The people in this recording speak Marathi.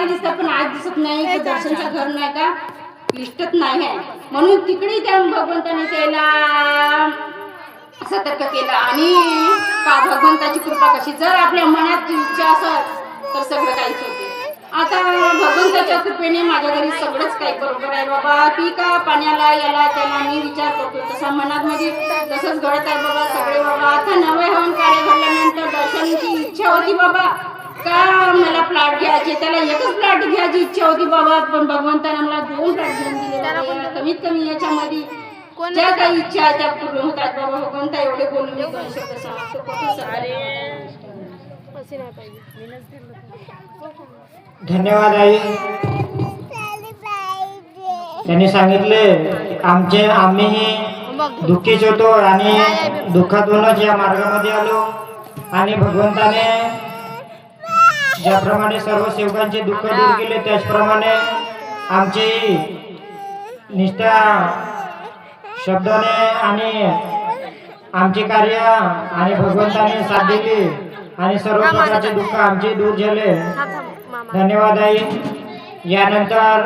सकाळी दिसतात पण आज दिसत नाही. तर दर्शनचं घर नाही का लिस्टच नाही आहे, म्हणून तिकडे त्या भगवंताने त्याला सतर्क केलं. आणि का भगवंताची कृपा कशी, जर आपल्या मनात इच्छा असेल तर सगळं काहीच होते. आता भगवंताच्या कृपेने माझ्या घरी सगळंच काही बरोबर आहे बाबा. ती का पाण्याला याला त्याला मी विचार करतो तसा मनात मध्ये तसंच घडत आहे बाबा सगळे बाबा. आता नवे हवन कार्य घडल्यानंतर दर्शनाची इच्छा होती बाबा का मला प्लॉट घ्यायचे, त्याला एकच प्लॉट घ्यायची इच्छा होती बाबा, पण भगवंताने मला 2 प्लॉट घेऊन दिले. कमीत कमी याच्यामध्ये ज्या काही इच्छा त्या पूर्ण होतात बाबा. भगवंता एवढे बोलून मी 2 शब्द समाप्त धन्यवाद आई. त्यांनी सांगितले आम्ही दुःखीच होतो आणि दुःखातूनच या मार्गामध्ये आलो आणि भगवंताने ज्याप्रमाणे सर्व सेवकांचे दुःख दूर केले त्याचप्रमाणे आमची निष्ठा शब्दाने आणि आमचे कार्य आणि भगवंताने साथ दिली आणि सर्व प्रकारचे दुःख आमचे दूर झाले. धन्यवाद आई. यानंतर